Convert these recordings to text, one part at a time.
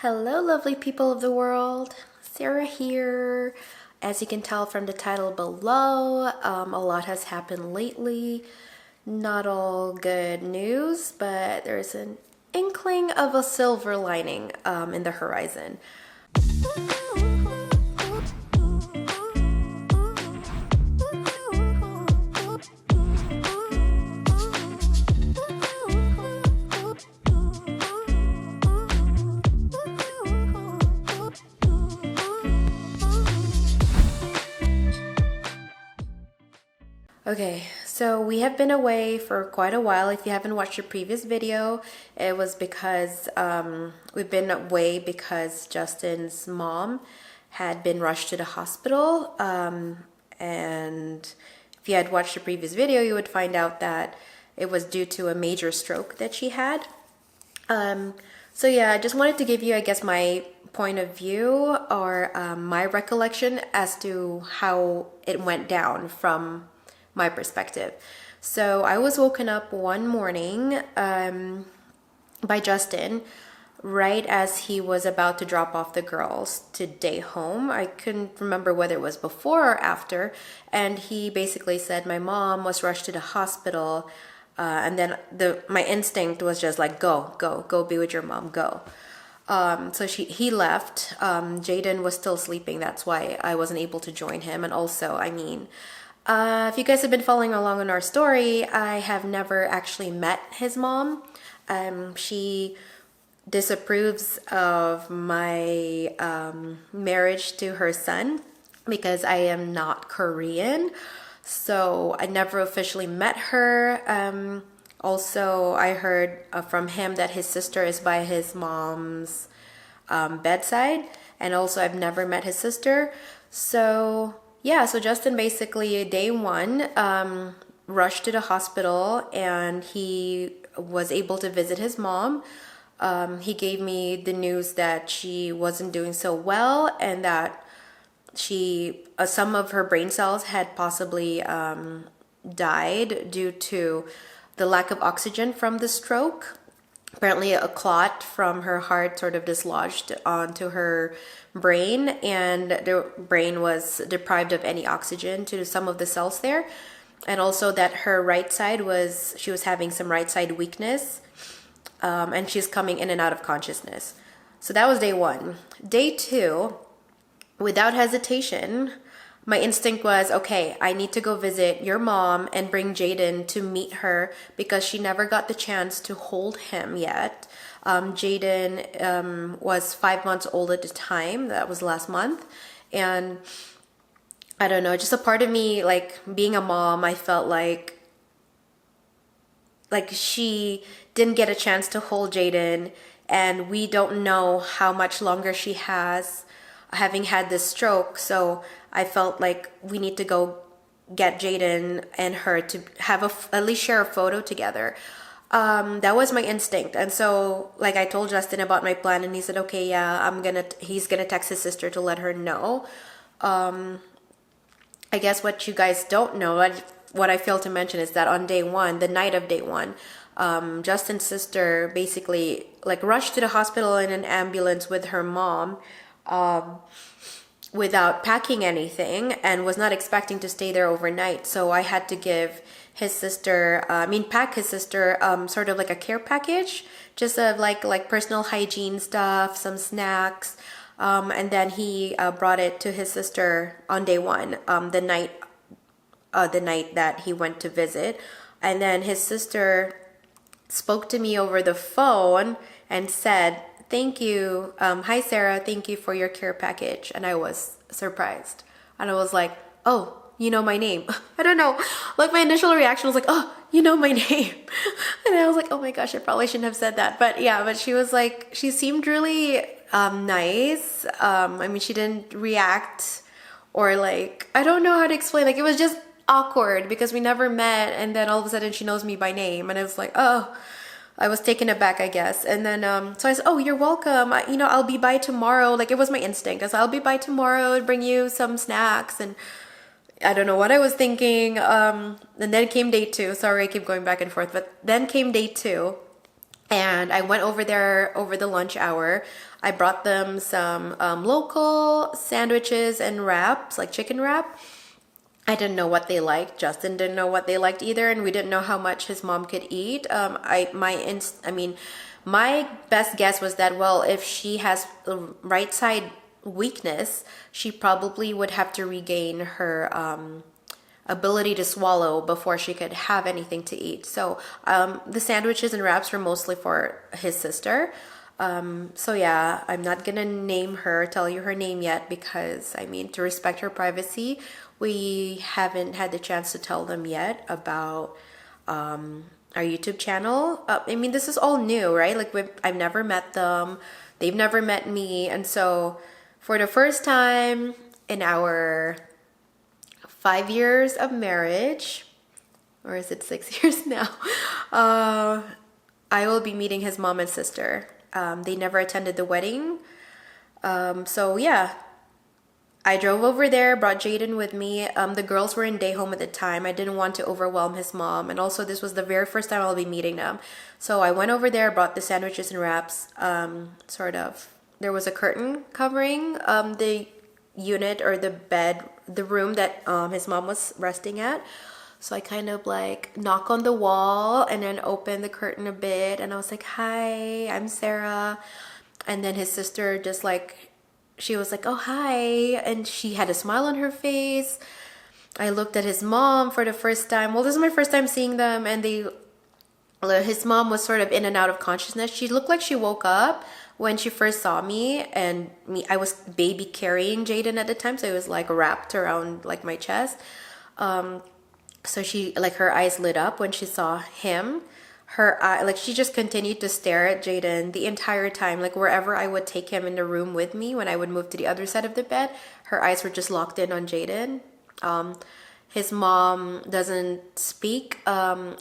Hello, lovely people of the world. Sarah here. As you can tell from the title below, a lot has happened lately. Not all good news, but there's an inkling of a silver lining in the horizon. Okay, so we have been away for quite a while. If you haven't watched the previous video, it was because we've been away because Justin's mom had been rushed to the hospital. And if you had watched the previous video, you would find out that it was due to a major stroke that she had. So yeah, I just wanted to give you, I guess, my point of view or my recollection as to how it went down from my perspective. So I was woken up one morning by Justin right as he was about to drop off the girls to day home. I couldn't remember whether it was before or after, and he basically said my mom was rushed to the hospital, and then my instinct was just like, go be with your mom, go. So he left. Jaden was still sleeping. That's why I wasn't able to join him. And also, if you guys have been following along on our story, I have never actually met his mom. She disapproves of my marriage to her son because I am not Korean. So I never officially met her. Also, I heard from him that his sister is by his mom's bedside. And also, I've never met his sister. So yeah, so Justin basically day one rushed to the hospital and he was able to visit his mom. He gave me the news that she wasn't doing so well and that some of her brain cells had possibly died due to the lack of oxygen from the stroke. Apparently a clot from her heart sort of dislodged onto her brain, and the brain was deprived of any oxygen to some of the cells there. And also that her right side she was having some right side weakness, and she's coming in and out of consciousness. So that was day one. Day two, without hesitation, my instinct was, okay, I need to go visit your mom and bring Jaden to meet her because she never got the chance to hold him yet. Jaden was 5 months old at the time. That was last month. And I don't know, just a part of me, like being a mom, I felt like she didn't get a chance to hold Jaden, and we don't know how much longer she has having had this stroke. So I felt like we need to go get Jaden and her to have at least share a photo together. That was my instinct. And so like I told Justin about my plan, and he said, okay, yeah, he's gonna text his sister to let her know. I guess what you guys don't know, what I failed to mention, is that on day one, the night of day one, Justin's sister basically like rushed to the hospital in an ambulance with her mom, without packing anything, and was not expecting to stay there overnight. So I had to give his sister, pack his sister, sort of like a care package, just of like personal hygiene stuff, some snacks, and then he brought it to his sister on day one, the night that he went to visit. And then his sister spoke to me over the phone and said, thank you. Hi, Sarah. Thank you for your care package. And I was surprised. And I was like, oh, you know my name. I don't know. Like my initial reaction was like, oh, you know my name. And I was like, oh my gosh, I probably shouldn't have said that. But yeah, but she was like, she seemed really nice. She didn't react or like, I don't know how to explain. Like it was just awkward because we never met. And then all of a sudden she knows me by name. And I was like, oh, I was taken aback, I guess. And then, so I said, oh, you're welcome. I'll be by tomorrow. Like it was my instinct. I said, I'll be by tomorrow and bring you some snacks. And I don't know what I was thinking. And then came day two. Sorry, I keep going back and forth. But then came day two. And I went over there over the lunch hour. I brought them some local sandwiches and wraps, like chicken wrap. I didn't know what they liked. Justin didn't know what they liked either, and we didn't know how much his mom could eat. My best guess was that, well, if she has right side weakness, she probably would have to regain her ability to swallow before she could have anything to eat. So the sandwiches and wraps were mostly for his sister. So yeah, I'm not gonna tell you her name yet, because I mean, to respect her privacy, we haven't had the chance to tell them yet about our YouTube channel. I mean, this is all new, right? Like I've never met them, they've never met me, and so for the first time in our 5 years of marriage, or is it 6 years now? I will be meeting his mom and sister. They never attended the wedding. So yeah, I drove over there, brought Jaden with me. The girls were in day home at the time. I didn't want to overwhelm his mom. And also this was the very first time I'll be meeting them. So I went over there, brought the sandwiches and wraps, there was a curtain covering the unit or the bed, the room that his mom was resting at. So I kind of like knock on the wall and then open the curtain a bit, and I was like, "Hi, I'm Sarah." And then his sister just like, she was like, "Oh, hi," and she had a smile on her face. I looked at his mom for the first time. Well, this is my first time seeing them, and his mom was sort of in and out of consciousness. She looked like she woke up when she first saw me, and I was baby carrying Jaden at the time, so it was like wrapped around like my chest. So she, like, her eyes lit up when she saw him. Her eye, like, she just continued to stare at Jaden the entire time. Like, wherever I would take him in the room with me, when I would move to the other side of the bed, her eyes were just locked in on Jaden. His mom doesn't speak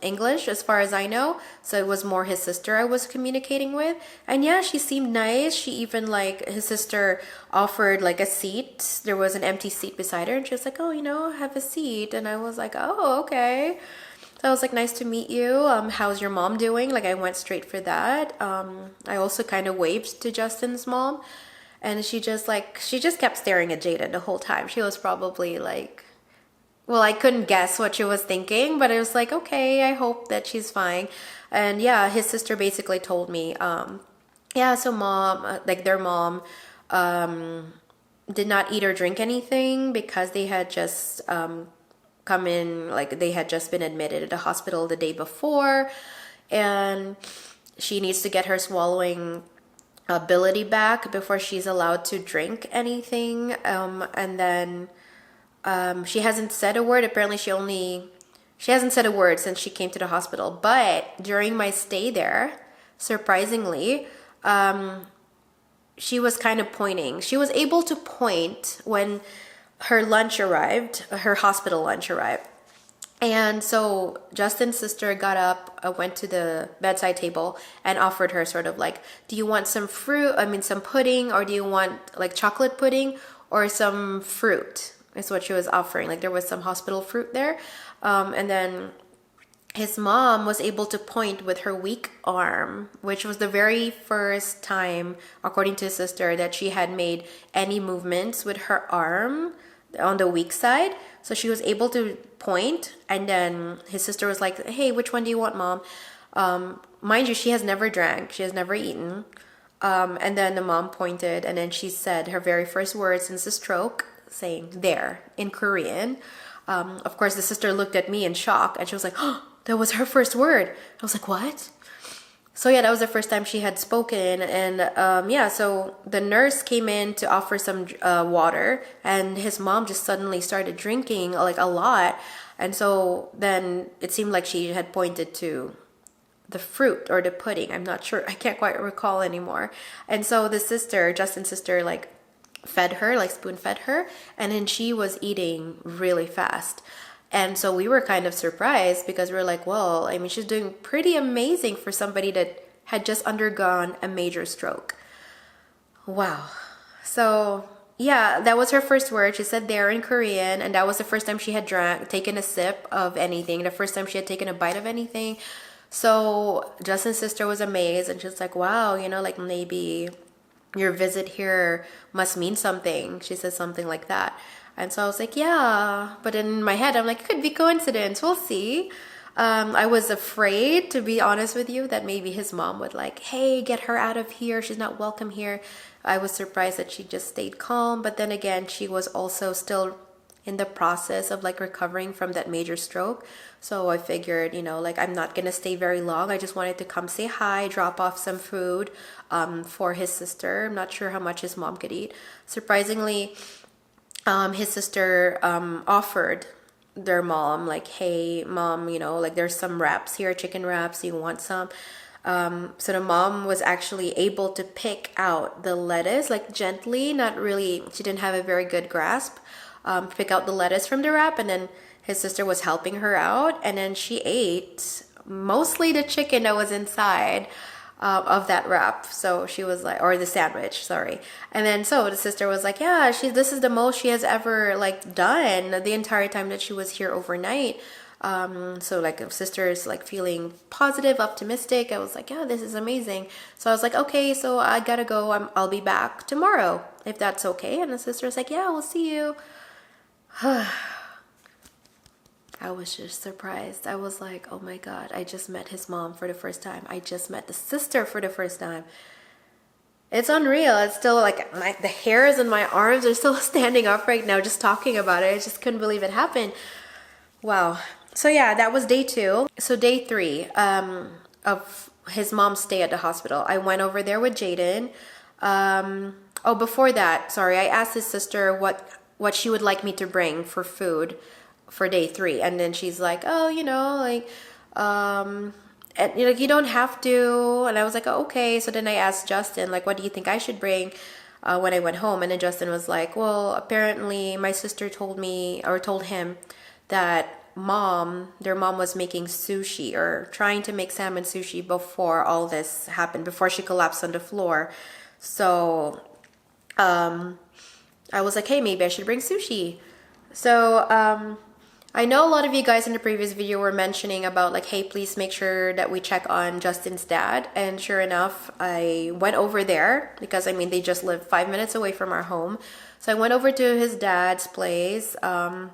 English as far as I know, so it was more his sister I was communicating with. And yeah, she seemed nice. She even, like, his sister offered like a seat. There was an empty seat beside her, and she was like, "Oh, have a seat." And I was like, "Oh, okay." So I was like, "Nice to meet you. How's your mom doing?" Like, I went straight for that. I also kind of waved to Justin's mom, and she just kept staring at Jaden the whole time. She was probably like, well, I couldn't guess what she was thinking, but it was like, okay, I hope that she's fine. And yeah, his sister basically told me, yeah, so mom, like their mom, did not eat or drink anything because they had just come in, like they had just been admitted at the hospital the day before, and she needs to get her swallowing ability back before she's allowed to drink anything. And then she hasn't said a word. Apparently she hasn't said a word since she came to the hospital. But during my stay there, surprisingly, she was kind of pointing. She was able to point when her lunch arrived, her hospital lunch arrived. And so Justin's sister got up, went to the bedside table and offered her sort of like, "Do you want some some pudding, or do you want like chocolate pudding or some fruit?" Is what she was offering. Like there was some hospital fruit there. And then his mom was able to point with her weak arm, which was the very first time, according to his sister, that she had made any movements with her arm on the weak side. So she was able to point, and then his sister was like, "Hey, which one do you want, Mom?" Mind you, she has never drank. She has never eaten. And then the mom pointed, and then she said her very first words since the stroke, saying "there" in Korean. Of course, the sister looked at me in shock, and she was like, "Oh, that was her first word." I was like, "What?" So yeah, that was the first time she had spoken. And yeah, so the nurse came in to offer some water, and his mom just suddenly started drinking like a lot. And so then it seemed like she had pointed to the fruit or the pudding. I'm not sure. I can't quite recall anymore. And so the sister, Justin's sister, like fed her, like spoon fed her, and then she was eating really fast. And so we were kind of surprised, because we were like, well, I mean, she's doing pretty amazing for somebody that had just undergone a major stroke. Wow. So yeah, that was her first word. She said "there" in Korean, and that was the first time she had taken a sip of anything, the first time she had taken a bite of anything. So Justin's sister was amazed and she's like, wow, like maybe your visit here must mean something. She said something like that. And so I was like, yeah. But in my head, I'm like, it could be coincidence. We'll see. I was afraid, to be honest with you, that maybe his mom would like, hey, get her out of here. She's not welcome here. I was surprised that she just stayed calm. But then again, she was also still in the process of like recovering from that major stroke. So I figured, like I'm not gonna stay very long. I just wanted to come say hi, drop off some food for his sister. I'm not sure how much his mom could eat. Surprisingly, his sister offered their mom like, hey mom, like there's some wraps here, chicken wraps, you want some? So the mom was actually able to pick out the lettuce like gently, not really, she didn't have a very good grasp, pick out the lettuce from the wrap, and then his sister was helping her out, and then she ate mostly the chicken that was inside of that wrap. So she was like, or the sandwich, sorry. And then so the sister was like, yeah, this is the most she has ever like done the entire time that she was here overnight. So like the sister is like feeling positive, optimistic. I was like, yeah, this is amazing. So I was like, okay, so I gotta go. I'll be back tomorrow if that's okay. And the sister was like, yeah, we'll see you. I was just surprised. I was like, oh my God, I just met his mom for the first time. I just met the sister for the first time. It's unreal. It's still like the hairs in my arms are still standing up right now just talking about it. I just couldn't believe it happened. Wow. So yeah, that was day 2. So day 3 of his mom's stay at the hospital, I went over there with Jaden. Before that, sorry, I asked his sister what she would like me to bring for food for day 3, and then she's like, oh, and you don't have to. And I was like, oh, okay. So then I asked Justin, like, what do you think I should bring when I went home? And then Justin was like, well, apparently my sister told him that their mom was making sushi or trying to make salmon sushi before all this happened, before she collapsed on the floor. So I was like, hey, maybe I should bring sushi. So I know a lot of you guys in the previous video were mentioning about like, hey, please make sure that we check on Justin's dad. And sure enough, I went over there because they just live 5 minutes away from our home. So I went over to his dad's place and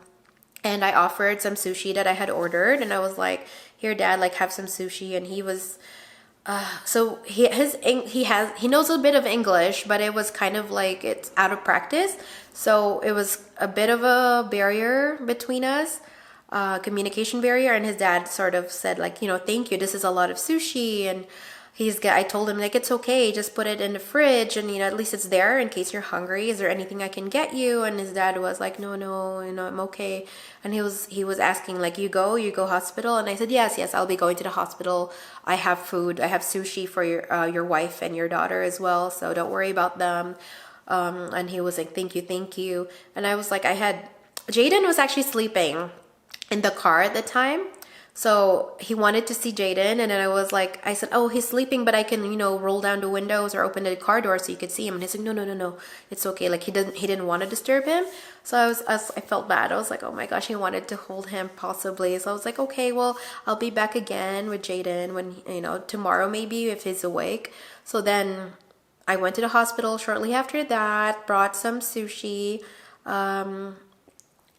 I offered some sushi that I had ordered. And I was like, here, Dad, like have some sushi. And he was, so he knows a bit of English, but it was kind of like it's out of practice. So it was a bit of a barrier between us. Communication barrier, and his dad sort of said like, thank you, this is a lot of sushi. And I told him like, it's okay, just put it in the fridge and at least it's there in case you're hungry. Is there anything I can get you? And his dad was like, no, I'm okay. And he was asking like, you go hospital? And I said, yes, I'll be going to the hospital. I have food, I have sushi for your wife and your daughter as well, so don't worry about them. And he was like, thank you. And I was like, Jaden was actually sleeping in the car at the time. So he wanted to see Jaden, and then I said, oh, he's sleeping, but I can, roll down the windows or open the car door so you could see him. And he's like, no, it's okay. Like he didn't want to disturb him. So I felt bad. I was like, oh my gosh, he wanted to hold him possibly. So I was like, okay, well, I'll be back again with Jaden when, tomorrow maybe if he's awake. So then I went to the hospital shortly after that, brought some sushi, and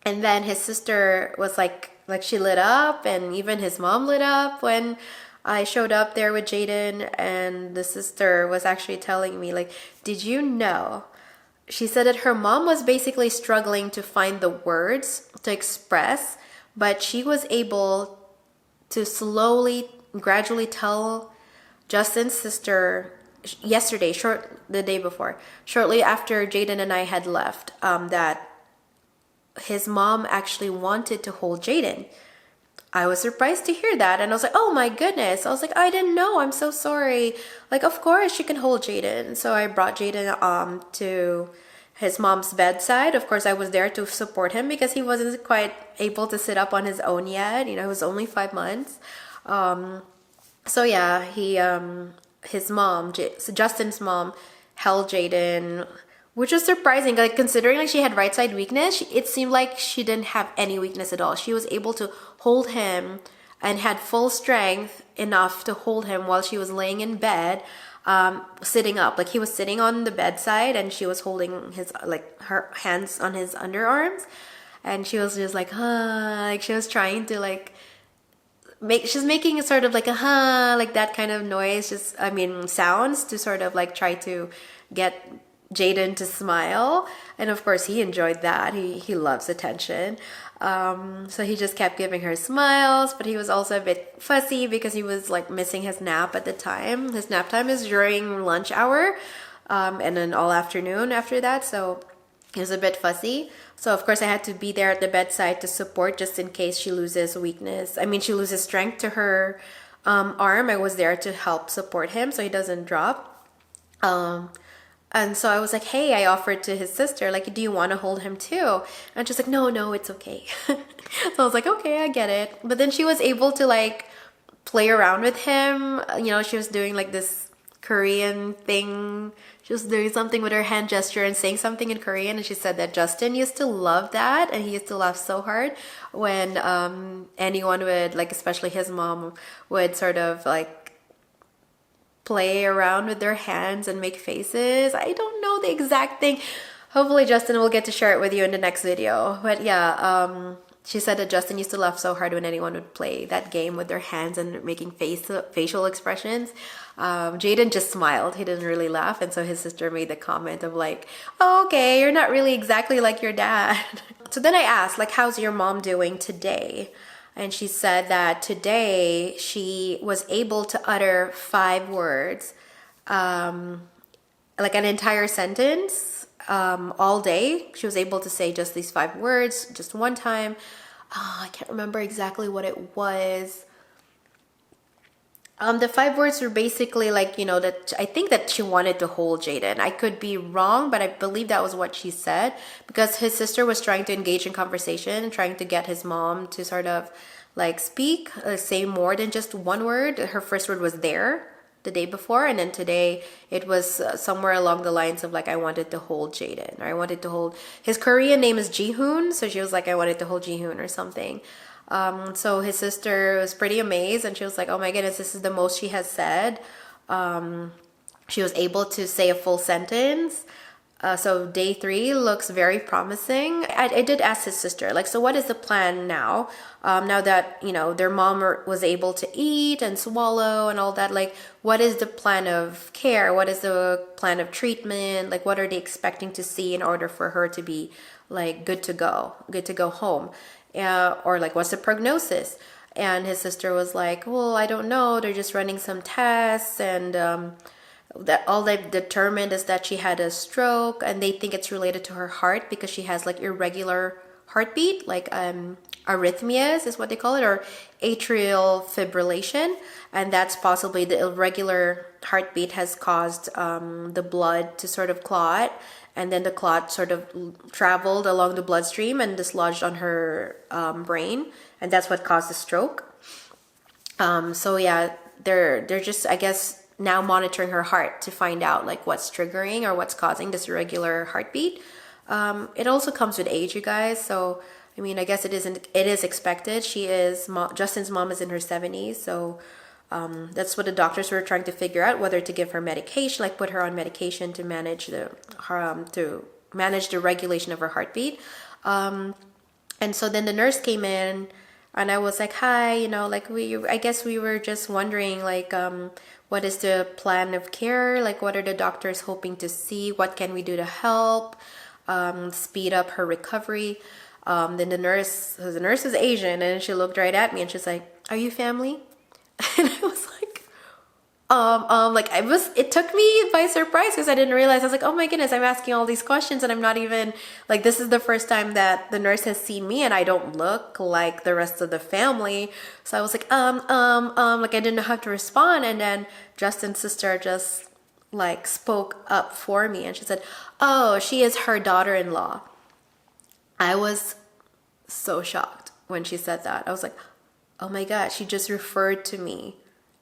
then his sister was like she lit up, and even his mom lit up when I showed up there with Jaden. And the sister was actually telling me like, did you know? She said that her mom was basically struggling to find the words to express, but she was able to gradually tell Justin's sister yesterday, the day before, shortly after Jaden and I had left, that his mom actually wanted to hold Jaden. I was surprised to hear that, and I was like, oh my goodness. I was like, I didn't know, I'm so sorry. Like, of course she can hold Jaden. So I brought Jaden to his mom's bedside. Of course, I was there to support him because he wasn't quite able to sit up on his own yet. It was only 5 months. So yeah, Justin's mom held Jaden, which was surprising, like considering like she had right side weakness. It seemed like she didn't have any weakness at all. She was able to hold him and had full strength enough to hold him while she was laying in bed, sitting up. Like he was sitting on the bedside and she was holding his, like her hands on his underarms, and she was just like, like she was trying to like she's making a sort of like a like that kind of noise, just I mean sounds, to sort of like try to get Jaden to smile. And of course he enjoyed that. He loves attention. So he just kept giving her smiles, but he was also a bit fussy because he was like missing his nap at the time. His nap time is during lunch hour, and then all afternoon after that. So he was a bit fussy. So of course I had to be there at the bedside to support, just in case she loses weakness. I mean, she loses strength to her arm. I was there to help support him so he doesn't drop. And so I was like, hey, I offered to his sister, like, do you want to hold him too? And she's like, no, it's okay. So I was like, okay, I get it. But then she was able to like play around with him. You know, she was doing like this Korean thing. She was doing something with her hand gesture and saying something in Korean. And she said that Justin used to love that. And he used to laugh so hard when anyone would, like, especially his mom, would sort of like play around with their hands and make faces. I don't know the exact thing. Hopefully Justin will get to share it with you in the next video. But yeah, she said that Justin used to laugh so hard when anyone would play that game with their hands and making facial expressions. Jaden just smiled. He didn't really laugh. And so his sister made the comment of like, oh, okay, you're not really exactly like your dad. So then I asked, like, how's your mom doing today? And she said that today she was able to utter 5 words, like an entire sentence, all day. She was able to say just these 5 words, just one time. I can't remember exactly what it was. The 5 words were basically like, you know, that I think that she wanted to hold Jaden. I could be wrong, but I believe that was what she said, because his sister was trying to engage in conversation, trying to get his mom to sort of like speak, say more than just one word. Her first word was there the day before, and then today it was somewhere along the lines of like, I wanted to hold Jaden, or I wanted to hold, his Korean name is Jihoon, so she was like, I wanted to hold Jihoon or something. So his sister was pretty amazed, and she was like, oh my goodness, this is the most she has said. She was able to say a full sentence. So day 3 looks very promising. I did ask his sister, like, so what is the plan now? Now that, you know, their mom was able to eat and swallow and all that, like, what is the plan of care? What is the plan of treatment? Like, what are they expecting to see in order for her to be like good to go home? Or like, what's the prognosis? And his sister was like, well, I don't know. They're just running some tests, and that all they've determined is that she had a stroke, and they think it's related to her heart because she has like irregular heartbeat, like arrhythmias is what they call it, or atrial fibrillation. And that's possibly the irregular heartbeat has caused the blood to sort of clot, and then the clot sort of traveled along the bloodstream and dislodged on her brain, and that's what caused the stroke. So yeah, they're just, I guess, now monitoring her heart to find out like what's triggering or what's causing this irregular heartbeat. It also comes with age, you guys. So I mean, I guess it is expected. Justin's mom is in her 70s, so that's what the doctors were trying to figure out, whether to give her medication, like put her on medication to manage the regulation of her heartbeat. And so then the nurse came in, and I was like, hi, you know, like I guess we were just wondering, like, what is the plan of care? Like, what are the doctors hoping to see? What can we do to help speed up her recovery? Then the nurse is Asian, and she looked right at me and she's like, are you family? And I was like, it took me by surprise because I didn't realize. I was like, oh my goodness, I'm asking all these questions and I'm not even, like, this is the first time that the nurse has seen me and I don't look like the rest of the family. So I was like, like I didn't know how to respond. And then Justin's sister just like spoke up for me, and she said, oh, she is her daughter-in-law. I was so shocked when she said that. I was like, oh my God, she just referred to me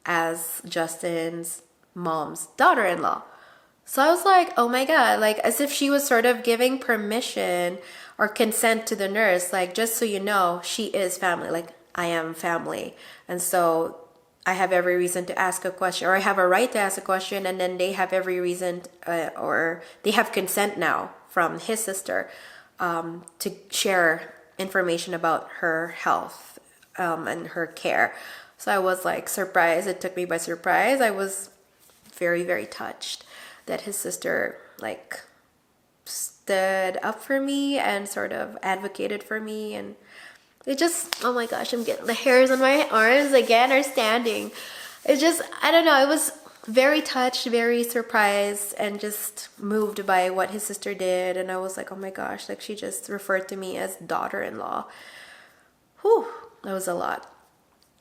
as Justin's mom's daughter-in-law. So I was like, oh my God, like as if she was sort of giving permission or consent to the nurse, like, just so you know, she is family. Like, I am family. And so I have every reason to ask a question, or I have a right to ask a question, and then they have every reason, or they have consent now from his sister to share information about her health and her care. So I was like surprised. It took me by surprise. I was very, very touched that his sister like stood up for me and sort of advocated for me. And it just, oh my gosh, I'm getting the hairs on my arms again are standing. It just, I don't know, I was very touched, very surprised, and just moved by what his sister did. And I was like, oh my gosh, like she just referred to me as daughter-in-law. Whew, that was a lot.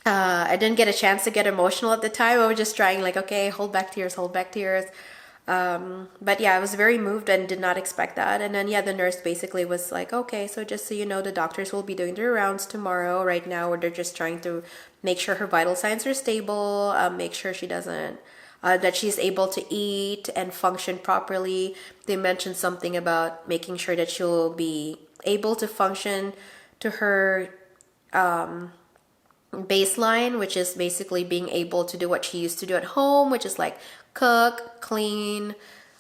I didn't get a chance to get emotional at the time. I was just trying like, okay, hold back tears, hold back tears. But yeah, I was very moved and did not expect that. And then yeah, the nurse basically was like, okay, so just so you know, the doctors will be doing their rounds tomorrow. Right now, where they're just trying to make sure her vital signs are stable, make sure she doesn't, that she's able to eat and function properly. They mentioned something about making sure that she'll be able to function to her baseline, which is basically being able to do what she used to do at home, which is like cook, clean,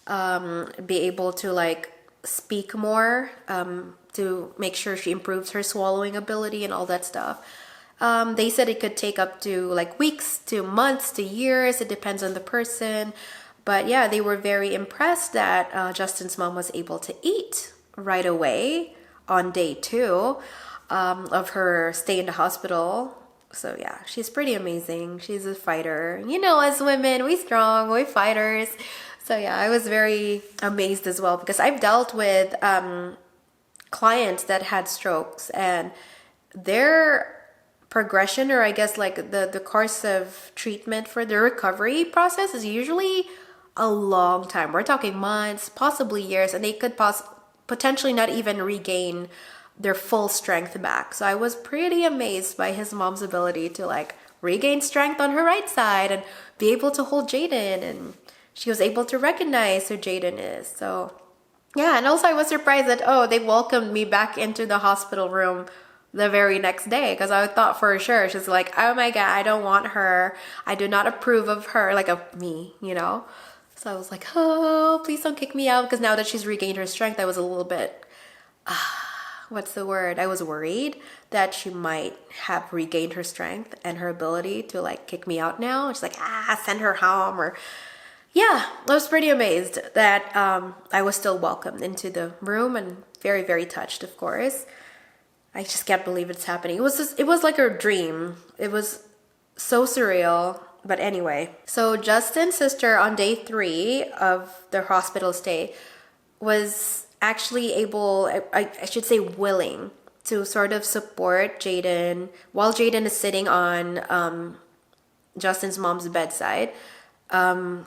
be able to like speak more, to make sure she improves her swallowing ability and all that stuff. They said it could take up to like weeks to months to years. It depends on the person. But yeah, they were very impressed that Justin's mom was able to eat right away on day 2 of her stay in the hospital. So yeah, she's pretty amazing. She's a fighter. You know, as women, we strong, we fighters. So yeah, I was very amazed as well, because I've dealt with clients that had strokes, and their progression, or I guess like the course of treatment for the recovery process, is usually a long time. We're talking months, possibly years, and they could potentially not even regain their full strength back. So I was pretty amazed by his mom's ability to like regain strength on her right side and be able to hold Jaden, and she was able to recognize who Jaden is. So yeah, and also I was surprised that they welcomed me back into the hospital room the very next day, because I thought for sure she's like, oh my god, I don't want her, I do not approve of her, like of me, you know. So I was like, oh, please don't kick me out, because now that she's regained her strength, I was a little bit what's the word? I was worried that she might have regained her strength and her ability to like kick me out now. She's like, send her home. Or yeah, I was pretty amazed that I was still welcomed into the room, and very, very touched, of course. I just can't believe it's happening. It was like a dream. It was so surreal. But anyway, so Justin's sister on day 3 of the hospital stay was actually able, I should say willing, to sort of support Jaden while Jaden is sitting on Justin's mom's bedside.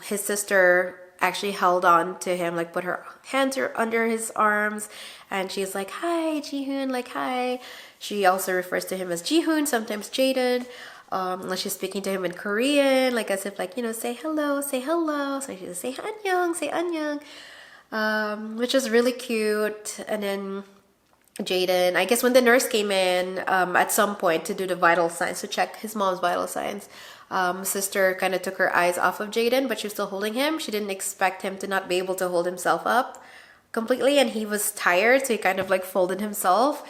His sister actually held on to him, like put her hands under his arms, and she's like, hi Jihoon, like hi. She also refers to him as Jihoon, sometimes Jaden. Like she's speaking to him in Korean, like as if like, you know, say hello, say hello. So she just say annyeong, which is really cute. And then Jaden, I guess when the nurse came in at some point to do the vital signs, to check his mom's vital signs, sister kind of took her eyes off of Jaden, but she was still holding him. She didn't expect him to not be able to hold himself up completely, and he was tired, so he kind of like folded himself.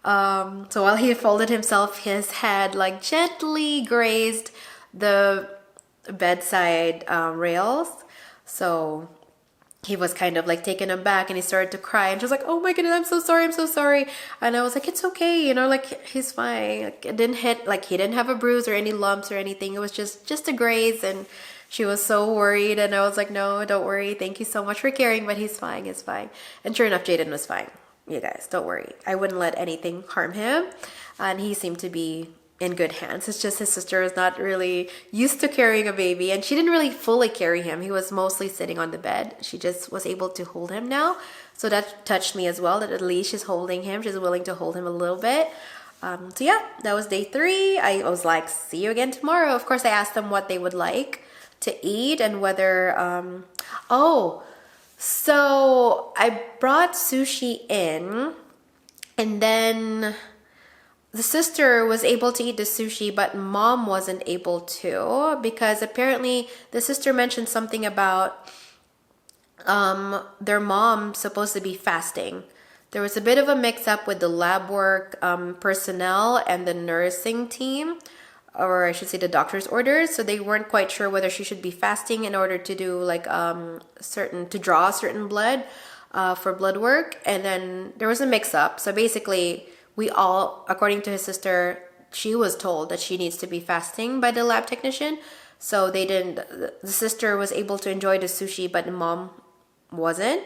So while he folded himself, his head like gently grazed the bedside rails. So he was kind of like taken aback, and he started to cry, and she was like, oh my goodness, I'm so sorry. And I was like, it's okay, you know, like he's fine. Like, it didn't hit, like he didn't have a bruise or any lumps or anything. It was just a graze. And she was so worried, and I was like, no, don't worry, thank you so much for caring, but he's fine. And sure enough, Jaden was fine. You guys, don't worry, I wouldn't let anything harm him, and he seemed to be in good hands. It's just his sister is not really used to carrying a baby, and she didn't really fully carry him. He was mostly sitting on the bed. She just was able to hold him now. So that touched me as well, that at least she's holding him. She's willing to hold him a little bit. So yeah, that was day 3. I was like, see you again tomorrow. Of course, I asked them what they would like to eat and whether, so I brought sushi in, and then the sister was able to eat the sushi, but mom wasn't able to, because apparently the sister mentioned something about their mom supposed to be fasting. There was a bit of a mix-up with the lab work personnel and the nursing team, or I should say the doctor's orders. So they weren't quite sure whether she should be fasting in order to do like to draw certain blood for blood work. And then there was a mix-up. So basically, we all, according to his sister, she was told that she needs to be fasting by the lab technician. So they didn't. The sister was able to enjoy the sushi, but the mom wasn't.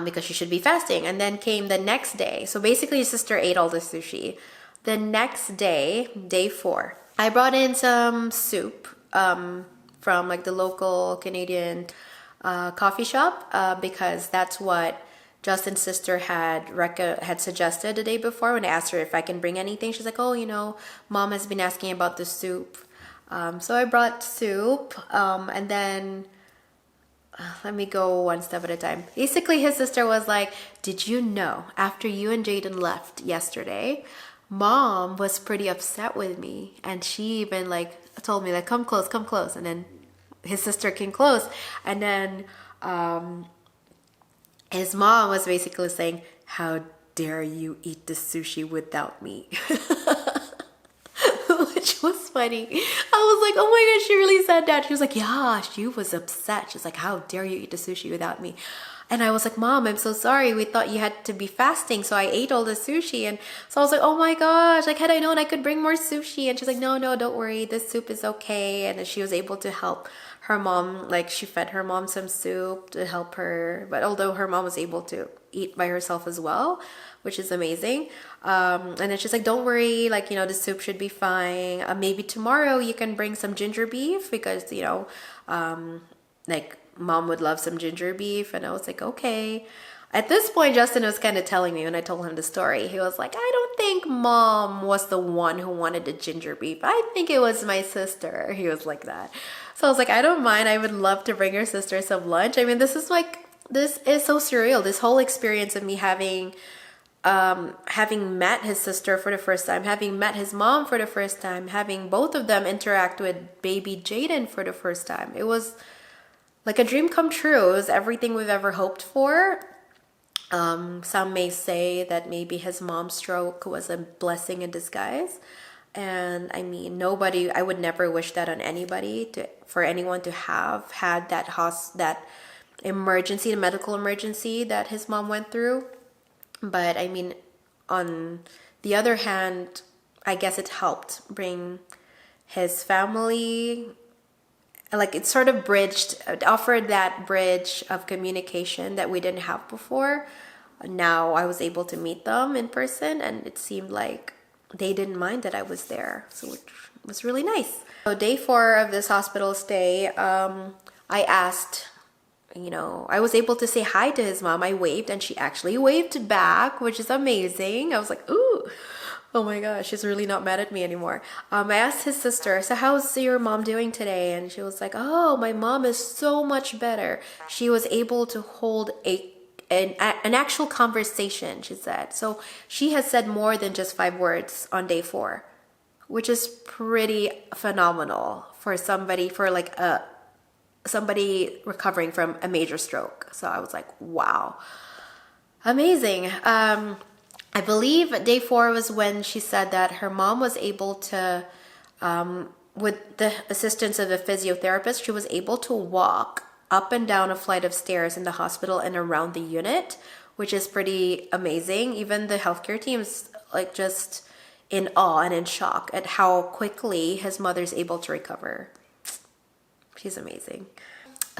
Because she should be fasting. And then came the next day. So basically, his sister ate all the sushi. The next day, day 4, I brought in some soup from like the local Canadian coffee shop because that's what Justin's sister had suggested the day before when I asked her if I can bring anything. She's like, oh, mom has been asking about the soup. So I brought soup and then... let me go one step at a time. Basically, his sister was like, did you know, after you and Jaden left yesterday, mom was pretty upset with me. And she even like told me like, come close. And then his sister came close. And then his mom was basically saying, how dare you eat the sushi without me? Which was funny. I was like, oh my gosh, she really said that. She was like, yeah, she was upset. She's like, how dare you eat the sushi without me? And I was like, Mom, I'm so sorry. We thought you had to be fasting. So I ate all the sushi. And so I was like, oh my gosh, like had I known I could bring more sushi. And she's like, no, don't worry. This soup is okay. And then she was able to help her mom. Like she fed her mom some soup to help her. But although her mom was able to eat by herself as well, which is amazing. And then she's like, don't worry, like, the soup should be fine. Maybe tomorrow you can bring some ginger beef because, like mom would love some ginger beef. And I was like, okay. At this point, Justin was kind of telling me when I told him the story, he was like, I don't think mom was the one who wanted the ginger beef. I think it was my sister. He was like that. So I was like, I don't mind. I would love to bring your sister some lunch. I mean, this is so surreal. This whole experience of me having met his sister for the first time, having met his mom for the first time, having both of them interact with baby Jaden for the first time. It was like a dream come true. It was everything we've ever hoped for. Some may say that maybe his mom's stroke was a blessing in disguise. And I mean, I would never wish that on anybody, for anyone to have had that emergency, the medical emergency that his mom went through. But I mean, on the other hand, I guess it helped bring his family, like it sort of offered that bridge of communication that we didn't have before. Now I was able to meet them in person and it seemed like they didn't mind that I was there. So it was really nice. So day 4 of this hospital stay, I asked, I was able to say hi to his mom. I waved and she actually waved back, which is amazing. I was like, ooh, oh my gosh, she's really not mad at me anymore. I asked his sister, so how's your mom doing today? And she was like, oh, my mom is so much better. She was able to hold an actual conversation, she said. So she has said more than just 5 words on day 4, which is pretty phenomenal for somebody recovering from a major stroke. So I was like, wow, amazing. I believe day 4 was when she said that her mom was able to, with the assistance of a physiotherapist, she was able to walk up and down a flight of stairs in the hospital and around the unit, which is pretty amazing. Even the healthcare team's like just in awe and in shock at how quickly his mother's able to recover. She's amazing.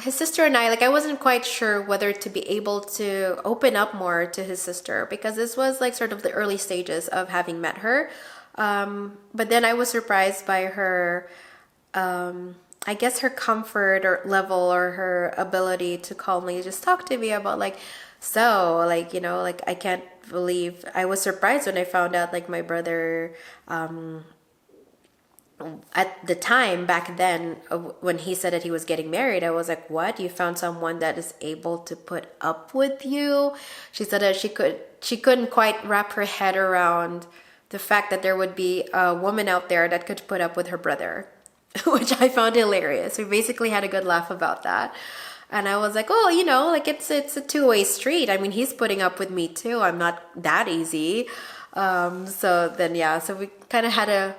His sister and I wasn't quite sure whether to be able to open up more to his sister because this was like sort of the early stages of having met her. But then I was surprised by her, I guess her comfort or level or her ability to calmly just talk to me about I can't believe, I was surprised when I found out like my brother, at the time back then when he said that he was getting married, I was like, what? You found someone that is able to put up with you? She said that she couldn't quite wrap her head around the fact that there would be a woman out there that could put up with her brother, which I found hilarious. We basically had a good laugh about that. And I was like, oh, you know, like it's a two-way street. I mean, he's putting up with me too. I'm not that easy. So then, yeah, so we kind of had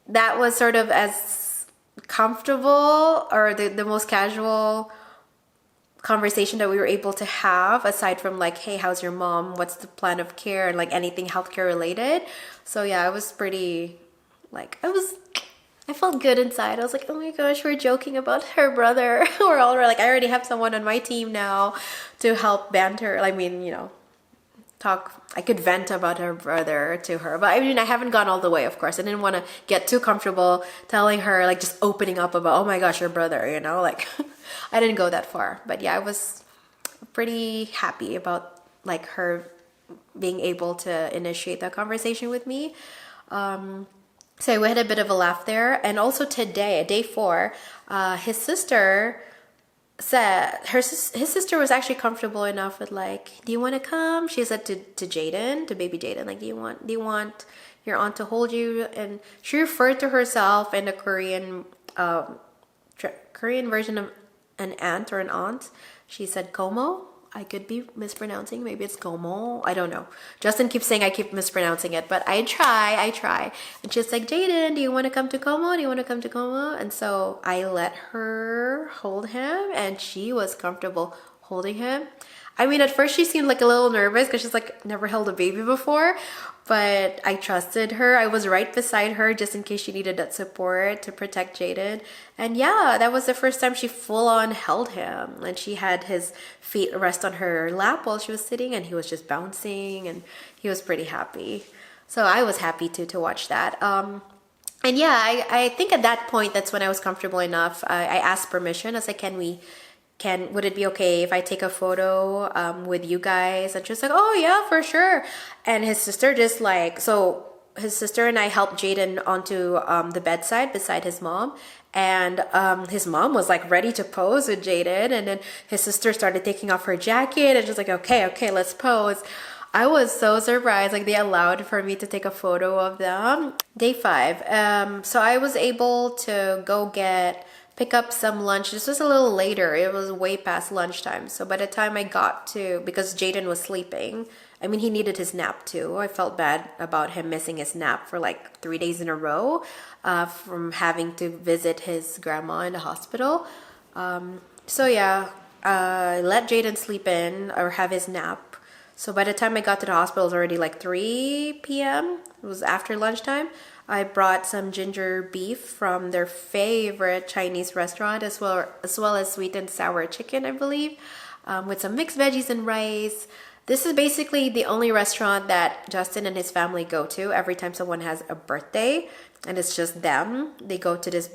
that was sort of as comfortable or the most casual conversation that we were able to have, aside from like, hey, how's your mom? What's the plan of care? And like anything healthcare related. So yeah, it was pretty, like, I felt good inside. I was like, oh my gosh, we're joking about her brother. We're all like, I already have someone on my team now to help banter. I mean, you know, I could vent about her brother to her. But I mean, I haven't gone all the way, of course. I didn't want to get too comfortable telling her, like just opening up about, oh my gosh, your brother, you know, like I didn't go that far. But yeah, I was pretty happy about like her being able to initiate that conversation with me. So we had a bit of a laugh there. And also today, day 4, his sister said his sister was actually comfortable enough with like, do you want to come? She said to Jaden, to baby Jaden, like, do you want your aunt to hold you? And she referred to herself in the Korean version of an aunt or an aunt. She said Como. I could be mispronouncing. Maybe it's Como. I don't know. Justin keeps saying I keep mispronouncing it, but I try. And she's like, Jaden, do you want to come to Como? Do you want to come to Como? And so I let her hold him, and she was comfortable holding him. I mean, at first she seemed like a little nervous because she's like never held a baby before, but I trusted her. I was right beside her just in case she needed that support to protect Jaden. And yeah, that was the first time she full on held him, and she had his feet rest on her lap while she was sitting, and he was just bouncing, and he was pretty happy. So I was happy to watch that. And yeah, I think at that point, that's when I was comfortable enough. I asked permission. I was like, would it be okay if I take a photo with you guys? And she was like, oh yeah, for sure. And his sister just like, so his sister and I helped Jaden onto the bedside beside his mom. And his mom was like ready to pose with Jaden. And then his sister started taking off her jacket and just like, okay, let's pose. I was so surprised, like they allowed for me to take a photo of them. Day 5. So I was able to go pick up some lunch. This was a little later. It was way past lunchtime. So by the time I got to, because Jaden was sleeping, I mean, he needed his nap too. I felt bad about him missing his nap for like 3 days in a row from having to visit his grandma in the hospital. So yeah, I let Jaden sleep in or have his nap. So by the time I got to the hospital, it was already like 3 p.m. It was after lunchtime. I brought some ginger beef from their favorite Chinese restaurant, as well as sweet and sour chicken, I believe, with some mixed veggies and rice. This is basically the only restaurant that Justin and his family go to every time someone has a birthday, and it's just them. They go to this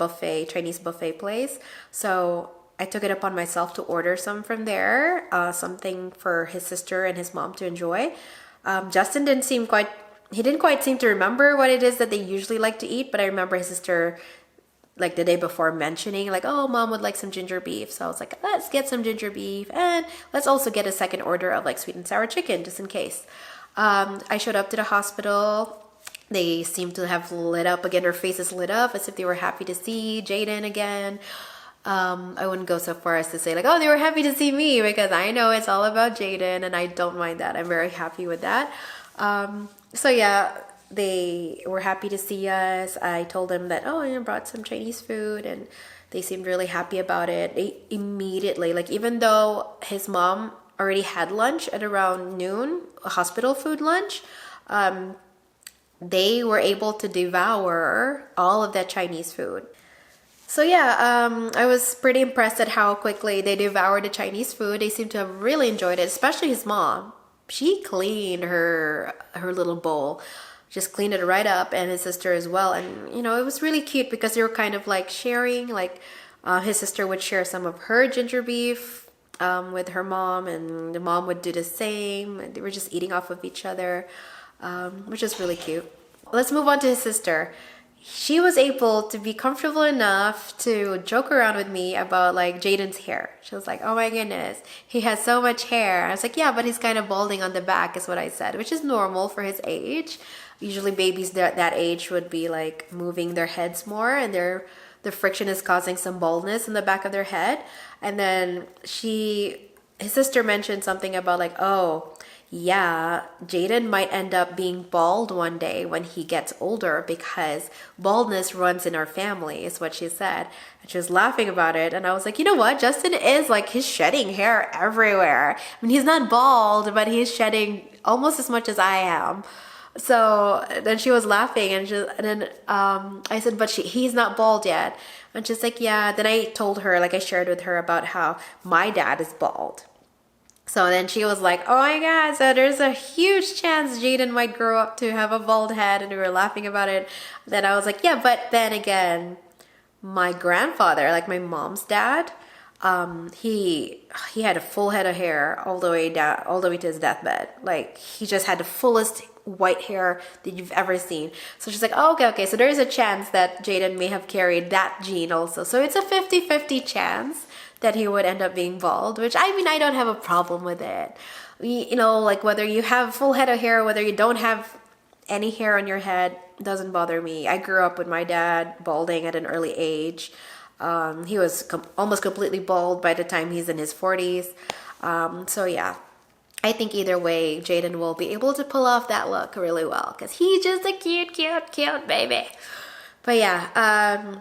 Chinese buffet place. So I took it upon myself to order some from there, something for his sister and his mom to enjoy. Justin didn't quite seem to remember what it is that they usually like to eat, but I remember his sister like the day before mentioning like, oh, mom would like some ginger beef. So I was like, let's get some ginger beef, and let's also get a second order of like sweet and sour chicken just in case. I showed up to the hospital. They seemed to have lit up again. Their faces lit up as if they were happy to see Jaden again. I wouldn't go so far as to say like, oh, they were happy to see me, because I know it's all about Jaden, and I don't mind that. I'm very happy with that. So yeah, they were happy to see us. I told them that, oh, I brought some Chinese food, and they seemed really happy about it. They immediately, like, even though his mom already had lunch at around noon, a hospital food lunch, they were able to devour all of that Chinese food. So yeah, I was pretty impressed at how quickly they devoured the Chinese food. They seemed to have really enjoyed it, especially his mom. She cleaned her little bowl, just cleaned it right up, and his sister as well. And you know, it was really cute because they were kind of like sharing. Like his sister would share some of her ginger beef with her mom, and the mom would do the same. And they were just eating off of each other, which is really cute. Let's move on to his sister. She was able to be comfortable enough to joke around with me about like Jaden's hair. She was like, oh my goodness, he has so much hair. I was like, yeah, but he's kind of balding on the back is what I said, which is normal for his age. Usually babies that age would be like moving their heads more, and the friction is causing some baldness in the back of their head. And then his sister mentioned something about like, oh, yeah, Jaden might end up being bald one day when he gets older because baldness runs in our family, is what she said. And she was laughing about it. And I was like, you know what? Justin is like, he's shedding hair everywhere. I mean, he's not bald, but he's shedding almost as much as I am. So then she was laughing, and then I said, but he's not bald yet. And she's like, yeah. Then I told her, like I shared with her about how my dad is bald. So then she was like, oh my God, so there's a huge chance Jaden might grow up to have a bald head. And we were laughing about it. Then I was like, yeah, but then again, my grandfather, like my mom's dad, he had a full head of hair all the way to his deathbed. Like he just had the fullest white hair that you've ever seen. So she's like, oh, okay. So there is a chance that Jaden may have carried that gene also. So it's a 50-50 chance that he would end up being bald, which I mean, I don't have a problem with it. You know, like whether you have full head of hair, whether you don't have any hair on your head, doesn't bother me. I grew up with my dad balding at an early age. He was almost completely bald by the time he's in his 40s. So yeah, I think either way, Jaden will be able to pull off that look really well because he's just a cute baby. But yeah,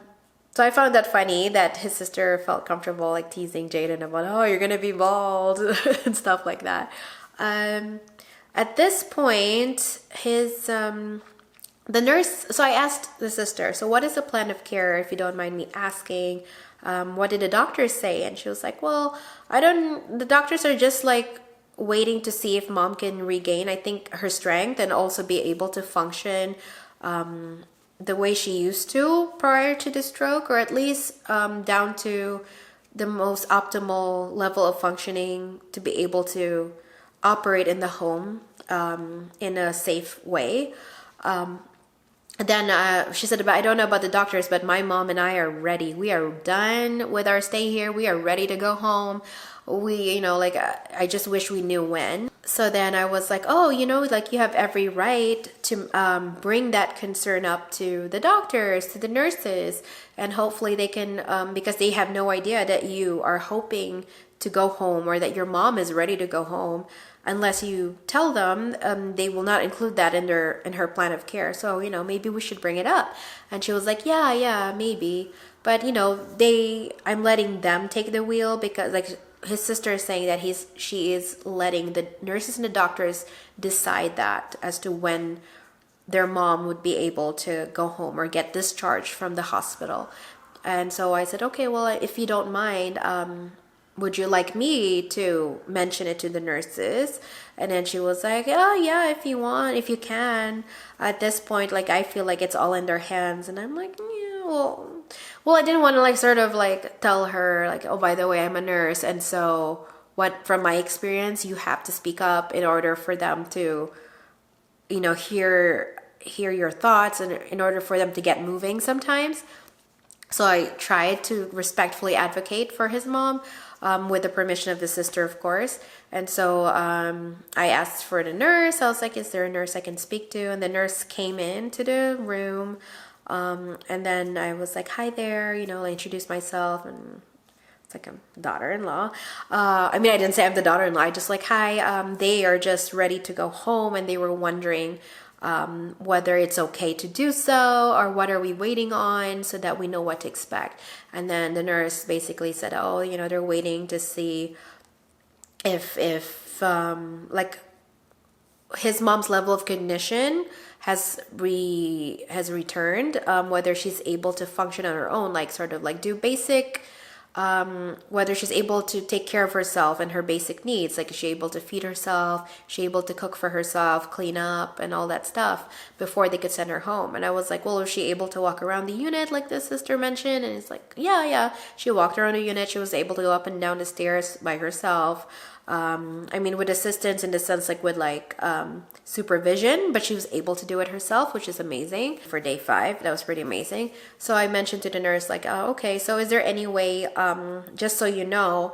so I found that funny that his sister felt comfortable like teasing Jaden about, oh, you're gonna be bald and stuff like that. At this point, the nurse, so I asked the sister, so what is the plan of care, if you don't mind me asking? What did the doctors say? And she was like, well, the doctors are just like waiting to see if mom can regain, I think, her strength and also be able to function the way she used to prior to the stroke, or at least down to the most optimal level of functioning to be able to operate in the home in a safe way. Then she said, but I don't know about the doctors, but my mom and I are ready. We are done with our stay here. We are ready to go home. Like I just wish we knew when. So then I was like, oh, like you have every right to bring that concern up to the doctors, to the nurses, and hopefully they can, because they have no idea that you are hoping to go home or that your mom is ready to go home. Unless you tell them, they will not include that in her plan of care. So, maybe we should bring it up. And she was like, yeah, maybe. But, I'm letting them take the wheel because, like, his sister is saying that she is letting the nurses and the doctors decide that as to when their mom would be able to go home or get discharged from the hospital. And so I said, okay, well, if you don't mind, would you like me to mention it to the nurses? And then she was like, oh yeah, if you want, if you can. At this point, like, I feel like it's all in their hands. And I'm like, yeah, well, I didn't want to like sort of like tell her like, oh, by the way, I'm a nurse. And so from my experience, you have to speak up in order for them to, hear your thoughts and in order for them to get moving sometimes. So I tried to respectfully advocate for his mom, with the permission of the sister, of course. And so I asked for the nurse. I was like, is there a nurse I can speak to? And the nurse came into the room. And then I was like, hi there, I introduced myself, and it's like I'm daughter-in-law. I mean, I didn't say I'm the daughter-in-law. I just like, hi, they are just ready to go home, and they were wondering whether it's okay to do so, or what are we waiting on so that we know what to expect. And then the nurse basically said, oh, they're waiting to see if like his mom's level of cognition has returned, whether she's able to function on her own, like sort of like do basic, whether she's able to take care of herself and her basic needs, like is she able to feed herself, is she able to cook for herself, clean up and all that stuff before they could send her home. And I was like, well, is she able to walk around the unit like the sister mentioned? And it's like, yeah, she walked around the unit. She was able to go up and down the stairs by herself. I mean, with assistance in the sense like with like supervision, but she was able to do it herself, which is amazing. For day 5, that was pretty amazing. So I mentioned to the nurse like, oh, okay, so is there any way, just so you know,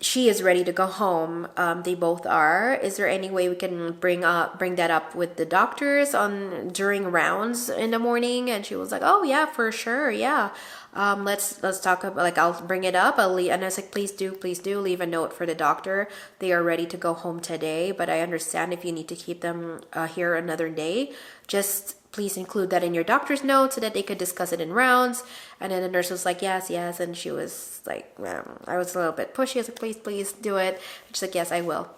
she is ready to go home. They both are. Is there any way we can bring that up with the doctors on during rounds in the morning? And she was like, oh yeah, for sure, yeah. Let's talk about, like, I'll bring it up. I'll leave, and I was like, please do leave a note for the doctor. They are ready to go home today, but I understand if you need to keep them here another day. Just please include that in your doctor's note so that they could discuss it in rounds. And then the nurse was like, yes. And she was like, I was a little bit pushy. I was like, please do it. She's like, yes, I will.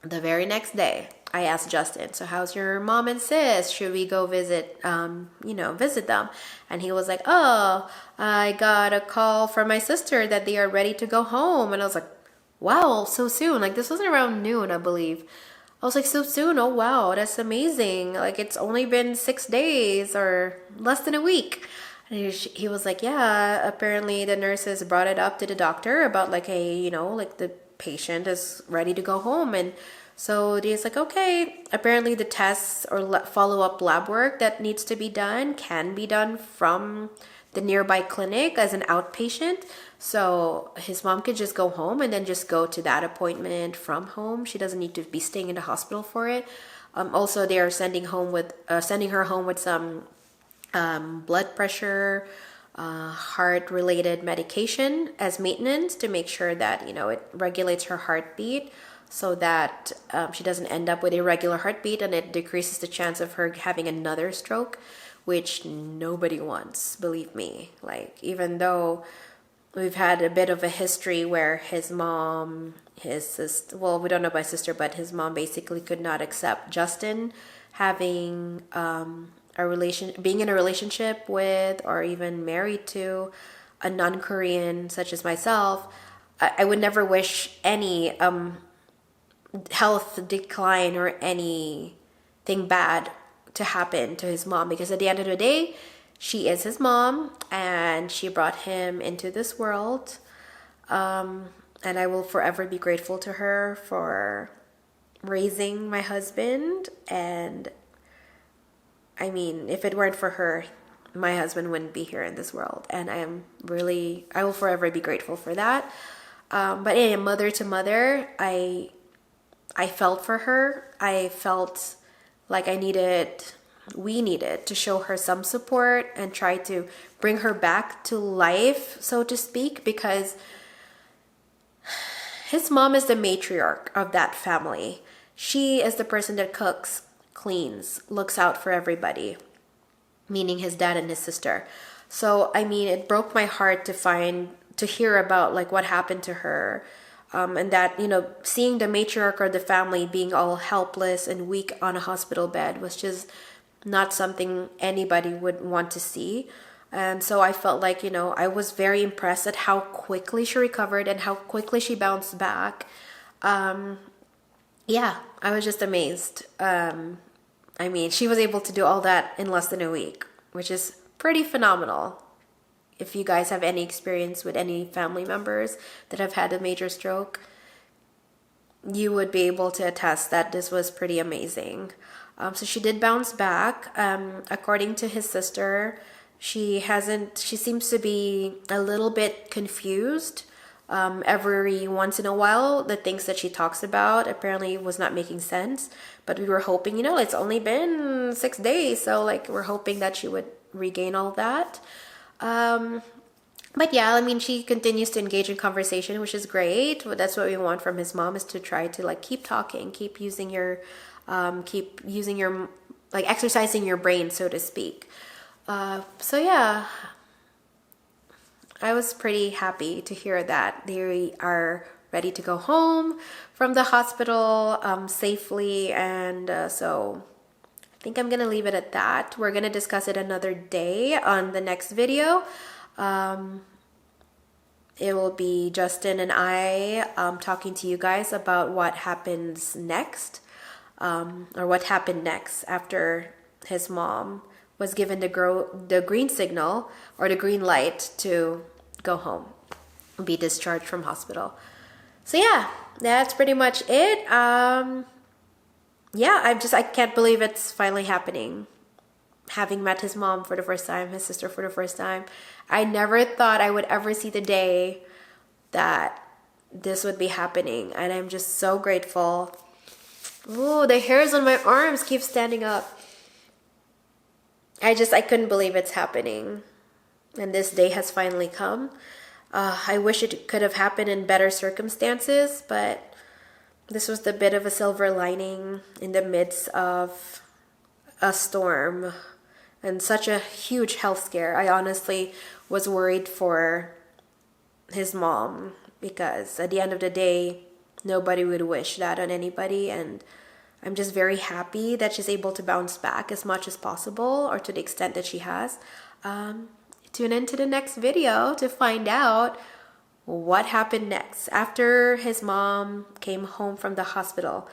The very next day, I asked Justin, so how's your mom and sis? Should we go visit, visit them? And he was like, oh, I got a call from my sister that they are ready to go home. And I was like, wow, so soon. Like, this was around noon, I believe. I was like, so soon? Oh, wow, that's amazing. Like, it's only been 6 days or less than a week. And he was like, yeah, apparently the nurses brought it up to the doctor about, like, hey, like, the patient is ready to go home. And so he's like, okay, apparently the tests or follow-up lab work that needs to be done can be done from the nearby clinic as an outpatient. So his mom could just go home and then just go to that appointment from home. She doesn't need to be staying in the hospital for it. Also, they are sending her home with some blood pressure, heart-related medication as maintenance to make sure that it regulates her heartbeat, so that she doesn't end up with irregular heartbeat, and it decreases the chance of her having another stroke, which nobody wants, believe me. Like, even though we've had a bit of a history where his sister, well, we don't know about sister, but his mom basically could not accept Justin having being in a relationship with, or even married to, a non-Korean such as myself. I would never wish any health decline or anything bad to happen to his mom, because at the end of the day, she is his mom and she brought him into this world. And I will forever be grateful to her for raising my husband. And I mean, if it weren't for her, my husband wouldn't be here in this world. And I will forever be grateful for that. But in mother to mother, I felt for her. I felt like we needed to show her some support and try to bring her back to life, so to speak, because his mom is the matriarch of that family. She is the person that cooks, cleans, looks out for everybody, meaning his dad and his sister. So, I mean, it broke my heart to hear about, like, what happened to her. And that, seeing the matriarch of the family being all helpless and weak on a hospital bed was just not something anybody would want to see. And so I felt like, I was very impressed at how quickly she recovered and how quickly she bounced back. Yeah, I was just amazed. I mean, she was able to do all that in less than a week, which is pretty phenomenal. If you guys have any experience with any family members that have had a major stroke, you would be able to attest that this was pretty amazing. So she did bounce back. According to his sister, she seems to be a little bit confused. Every once in a while, the things that she talks about apparently was not making sense. But we were hoping, it's only been 6 days. So, like, we're hoping that she would regain all that. But yeah, I mean, she continues to engage in conversation, which is great. That's what we want from his mom, is to try to, like, keep talking, keep using your, like, exercising your brain, so to speak. So yeah, I was pretty happy to hear that they are ready to go home from the hospital, safely. And, so I think I'm going to leave it at that. We're going to discuss it another day on the next video. It will be Justin and I talking to you guys about what happens next, or what happened next after his mom was given the green signal, or the green light, to go home, be discharged from hospital. So yeah, that's pretty much it. Yeah, I can't believe it's finally happening. Having met his mom for the first time, his sister for the first time, I never thought I would ever see the day that this would be happening, and I'm just so grateful. Ooh, the hairs on my arms keep standing up. I couldn't believe it's happening, and this day has finally come. I wish it could have happened in better circumstances, but this was the bit of a silver lining in the midst of a storm and such a huge health scare. I honestly was worried for his mom, because at the end of the day, nobody would wish that on anybody, and I'm just very happy that she's able to bounce back as much as possible, or to the extent that she has. Tune into the next video to find out what happened next. After his mom came home from the hospital,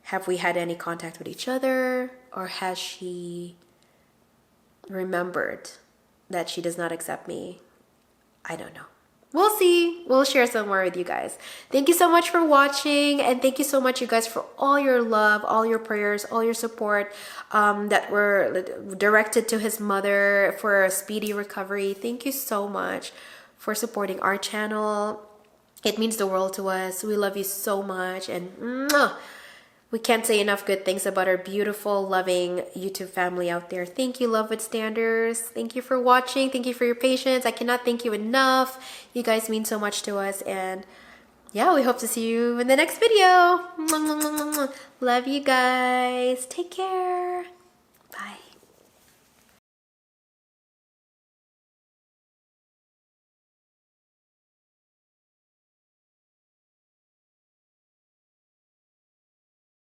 have we had any contact with each other, or has she remembered that she does not accept me? I don't know. We'll see. We'll share some more with you guys. Thank you so much for watching, and thank you so much, you guys, for all your love, all your prayers, all your support that were directed to his mother for a speedy recovery. Thank you so much for supporting our channel. It means the world to us. We love you so much, and we can't say enough good things about our beautiful, loving YouTube family out there. Thank you, Love Withstanders. Thank you for watching. Thank you for your patience. I cannot thank you enough. You guys mean so much to us. And yeah, we hope to see you in the next video. Love you guys. Take care. Bye.